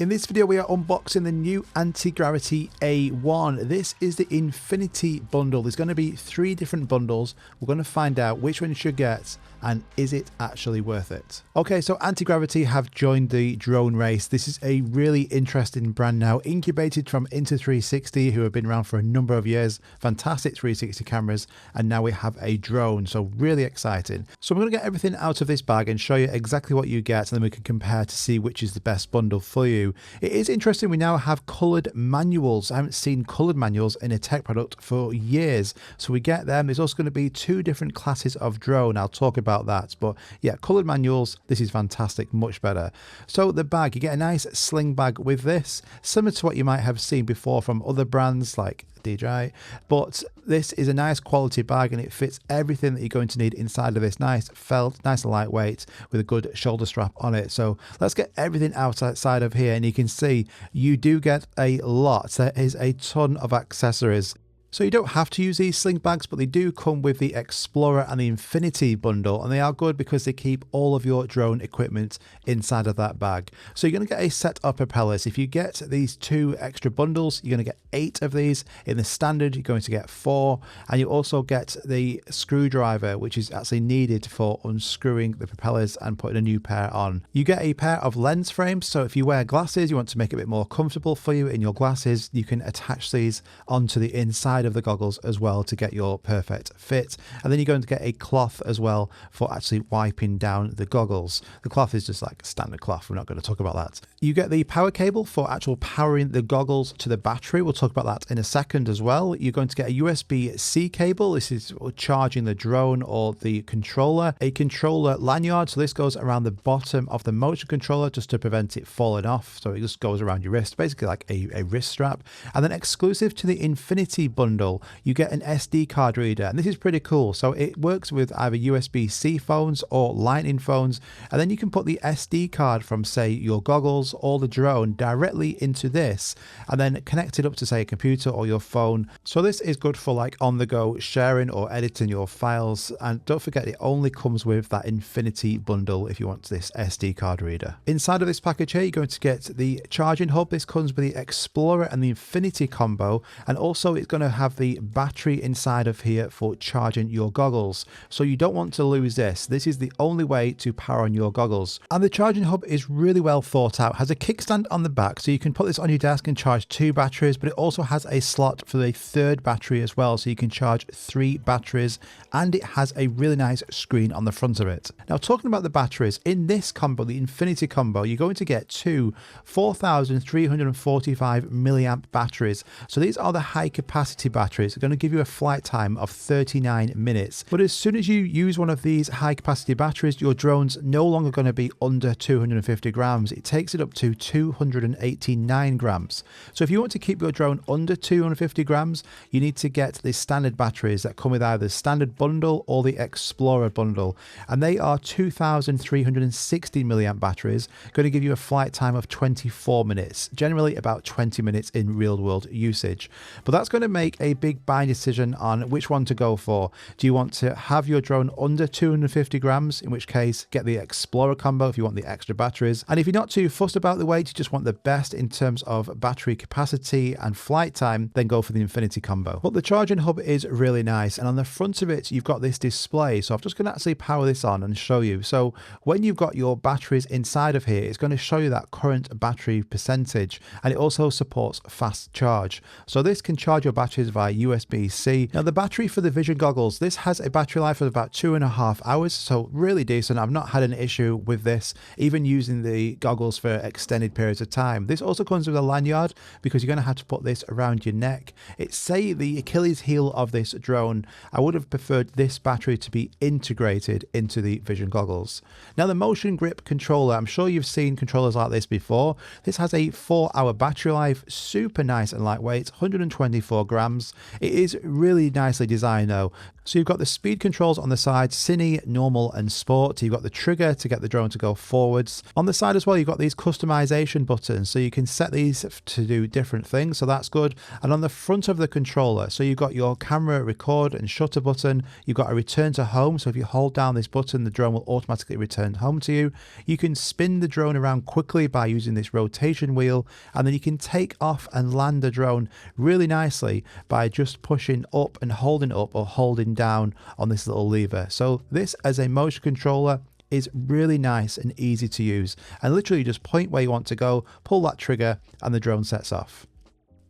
In this video we are unboxing the new Antigravity A1. This is the Infinity bundle. There's going to be 3 different bundles. We're going to find out which one you should get and is it actually worth it. Okay, so Antigravity have joined the drone race. This is a really interesting brand now, incubated from Insta360, who have been around for a number of years. Fantastic 360 cameras, and now we have a drone, so really exciting. So I'm going to get everything out of this bag and show you exactly what you get, and then we can compare to see which is the best bundle for you. It is interesting, we now have coloured manuals. I haven't seen coloured manuals in a tech product for years, so we get them. There's also going to be 2 different classes of drone. I'll talk about that, but yeah, coloured manuals, this is fantastic, much better. So the bag, you get a nice sling bag with this, similar to what you might have seen before from other brands like DJI, but this is a nice quality bag and it fits everything that you're going to need inside of this. Nice felt, nice and lightweight with a good shoulder strap on it. So let's get everything outside of here, and you can see you do get a lot. There is a ton of accessories. So you don't have to use these sling bags, but they do come with the Explorer and the Infinity bundle, and they are good because they keep all of your drone equipment inside of that bag. So you're going to get a set of propellers. If you get these 2 extra bundles, you're going to get 8 of these. In the standard, you're going to get 4, and you also get the screwdriver, which is actually needed for unscrewing the propellers and putting a new pair on. You get a pair of lens frames, so if you wear glasses, you want to make it a bit more comfortable for you in your glasses, you can attach these onto the inside of the goggles as well to get your perfect fit. And then you're going to get a cloth as well for actually wiping down the goggles. The cloth is just like standard cloth, we're not going to talk about that. You get the power cable for actual powering the goggles to the battery. We'll talk about that in a second as well. You're going to get a USB-C cable. This is charging the drone or the controller. A controller lanyard, so this goes around the bottom of the motion controller just to prevent it falling off, so it just goes around your wrist, basically like a wrist strap. And then exclusive to the Infinity bundle, you get an SD card reader, and this is pretty cool. So it works with either USB-C phones or Lightning phones, and then you can put the SD card from, say, your goggles or the drone directly into this and then connect it up to, say, a computer or your phone. So this is good for like on-the-go sharing or editing your files. And don't forget, it only comes with that Infinity bundle if you want this SD card reader. Inside of this package here, you're going to get the charging hub. This comes with the Explorer and the Infinity combo, and also it's going to have the battery inside of here for charging your goggles. So you don't want to lose this. This is the only way to power on your goggles. And the charging hub is really well thought out. It has a kickstand on the back, so you can put this on your desk and charge 2 batteries, but it also has a slot for the 3rd battery as well, so you can charge 3 batteries, and it has a really nice screen on the front of it. Now, talking about the batteries, in this combo, the Infinity combo, you're going to get 2 4,345 milliamp batteries. So these are the high capacity batteries. Are going to give you a flight time of 39 minutes. But as soon as you use one of these high capacity batteries, your drone's no longer going to be under 250 grams. It takes it up to 289 grams. So if you want to keep your drone under 250 grams, you need to get the standard batteries that come with either the standard bundle or the Explorer bundle. And they are 2,360 milliamp batteries, going to give you a flight time of 24 minutes, generally about 20 minutes in real world usage. But that's going to make a big buying decision on which one to go for. Do you want to have your drone under 250 grams, in which case get the Explorer combo if you want the extra batteries, and if you're not too fussed about the weight, you just want the best in terms of battery capacity and flight time, then go for the Infinity combo. But the charging hub is really nice, and on the front of it you've got this display, so I'm just going to actually power this on and show you. So when you've got your batteries inside of here, it's going to show you that current battery percentage, and it also supports fast charge. So this can charge your batteries via USB-C. Now the battery for the Vision goggles, this has a battery life of about 2.5 hours, so really decent. I've not had an issue with this, even using the goggles for extended periods of time. This also comes with a lanyard because you're going to have to put this around your neck. It's, say, the Achilles heel of this drone. I would have preferred this battery to be integrated into the Vision goggles. Now the motion grip controller, I'm sure you've seen controllers like this before. This has a 4-hour battery life, super nice and lightweight, 124 grams. grams. It is really nicely designed though. So you've got the speed controls on the side, Cine, Normal and Sport. You've got the trigger to get the drone to go forwards. On the side as well, you've got these customization buttons, so you can set these to do different things, so that's good. And on the front of the controller, so you've got your camera, record and shutter button. You've got a return to home, so if you hold down this button, the drone will automatically return home to you. You can spin the drone around quickly by using this rotation wheel, and then you can take off and land the drone really nicely by just pushing up and holding up or holding down on this little lever. So this as a motion controller is really nice and easy to use, and literally just point where you want to go, pull that trigger and the drone sets off.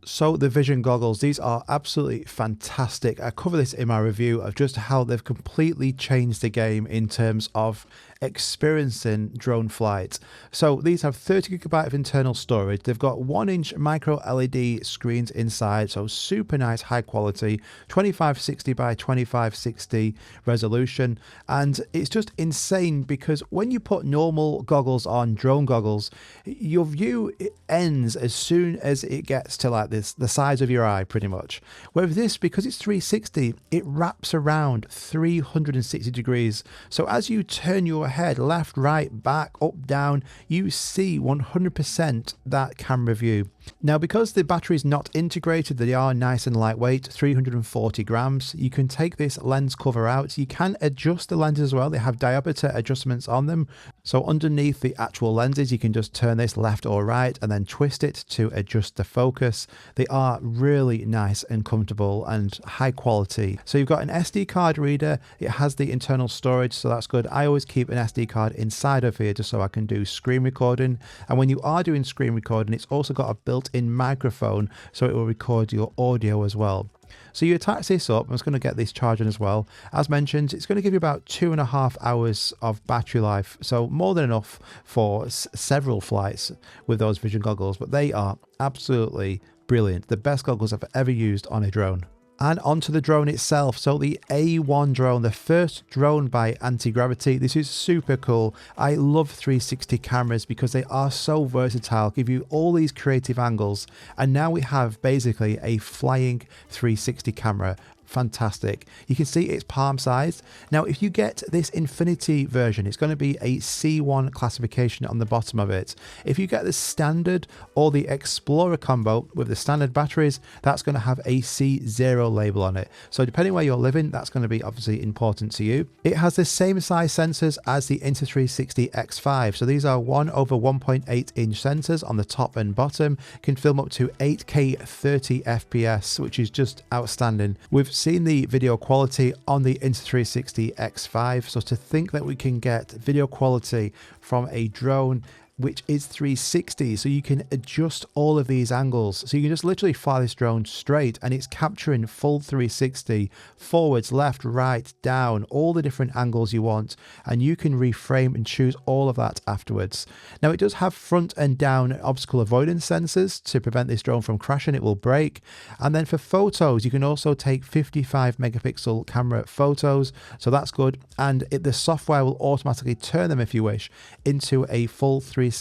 So the Vision goggles, these are absolutely fantastic. I cover this in my review of just how they've completely changed the game in terms of experiencing drone flight. So these have 30GB of internal storage. They've got 1-inch micro LED screens inside, so super nice high quality, 2560 by 2560 resolution. And it's just insane because when you put normal goggles on, drone goggles, your view ends as soon as it gets to like this, the size of your eye pretty much. Whereas this, because it's 360, it wraps around 360 degrees. So as you turn your head left, right, back, up, down, you see 100% that camera view. Now, because the battery is not integrated, they are nice and lightweight, 340 grams. You can take this lens cover out. You can adjust the lenses as well. They have diameter adjustments on them. So underneath the actual lenses, you can just turn this left or right and then twist it to adjust the focus. They are really nice and comfortable and high quality. So you've got an SD card reader. It has the internal storage, so that's good. I always keep an SD card inside of here just so I can do screen recording. And when you are doing screen recording, it's also got a built-in microphone, so it will record your audio as well. So you attach this up. I'm just going to get this charging as well. As mentioned, it's going to give you about 2.5 hours of battery life, so more than enough for several flights with those Vision goggles, but they are absolutely brilliant. The best goggles I've ever used on a drone. And onto the drone itself. So the A1 drone, the first drone by Antigravity. This is super cool. I love 360 cameras because they are so versatile, give you all these creative angles. And now we have basically a flying 360 camera. Fantastic. You can see it's palm sized. Now, if you get this Infinity version, it's going to be a C1 classification on the bottom of it. If you get the standard or the Explorer combo with the standard batteries, that's going to have a C0 label on it. So depending where you're living, that's going to be obviously important to you. It has the same size sensors as the Insta360 X5. So these are 1/1.8 inch sensors on the top and bottom. Can film up to 8K 30 FPS, which is just outstanding. We've seen the video quality on the Insta360 X5, so to think that we can get video quality from a drone which is 360, so you can adjust all of these angles, so you can just literally fly this drone straight and it's capturing full 360, forwards, left, right, down, all the different angles you want, and you can reframe and choose all of that afterwards. Now it does have front and down obstacle avoidance sensors to prevent this drone from crashing. It will break. And then for photos, you can also take 55 megapixel camera photos, so that's good, and the software will automatically turn them, if you wish, into a full 360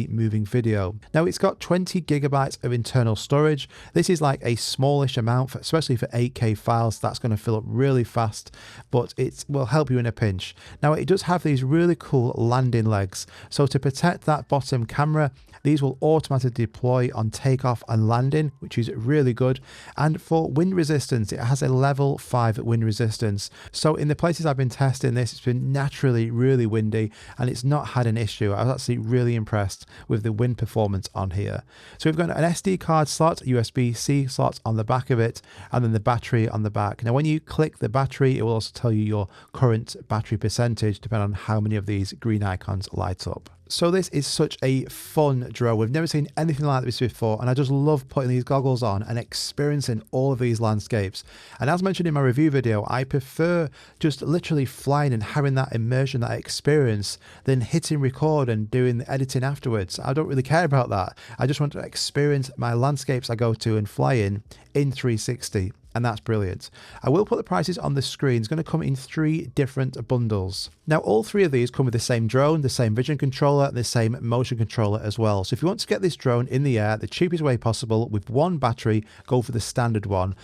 moving video. Now it's got 20 gigabytes of internal storage. This is like a smallish amount, especially for 8K files. That's going to fill up really fast, but it will help you in a pinch. Now it does have these really cool landing legs. So to protect that bottom camera, these will automatically deploy on takeoff and landing, which is really good. And for wind resistance, it has a level 5 wind resistance. So in the places I've been testing this, it's been naturally really windy and it's not had an issue. I was actually really impressed with the wind performance on here. So we've got an SD card slot, USB-C slot on the back of it, and then the battery on the back. Now when you click the battery, it will also tell you your current battery percentage, depending on how many of these green icons light up. So this is such a fun drone. We've never seen anything like this before, and I just love putting these goggles on and experiencing all of these landscapes. And as mentioned in my review video, I prefer just literally flying and having that immersion, that experience, than hitting record and doing the editing afterwards. I don't really care about that. I just want to experience my landscapes I go to and fly in 360. And that's brilliant. I will put the prices on the screen. It's going to come in 3 different bundles. Now, all 3 of these come with the same drone, the same vision controller, and the same motion controller as well. So if you want to get this drone in the air the cheapest way possible with one battery, go for the standard one.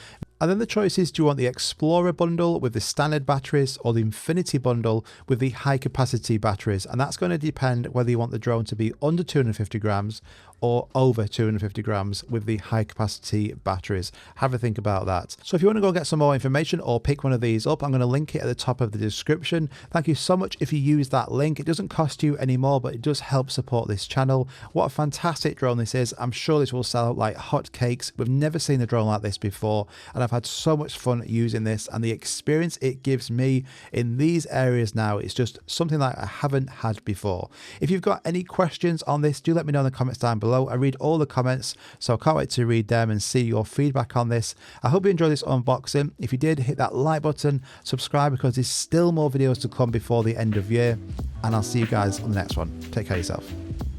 And then the choice is, do you want the Explorer bundle with the standard batteries or the Infinity bundle with the high capacity batteries? And that's going to depend whether you want the drone to be under 250 grams or over 250 grams with the high capacity batteries. Have a think about that. So if you want to go get some more information or pick one of these up, I'm going to link it at the top of the description. Thank you so much if you use that link. It doesn't cost you any more, but it does help support this channel. What a fantastic drone this is. I'm sure this will sell like hotcakes. We've never seen a drone like this before, and I've had so much fun using this, and the experience it gives me in these areas now is just something that I haven't had before. If you've got any questions on this, do let me know in the comments down below. I read all the comments, so I can't wait to read them and see your feedback on this. I hope you enjoyed this unboxing. If you did, hit that like button, subscribe, because there's still more videos to come before the end of year, and I'll see you guys on the next one. Take care of yourself.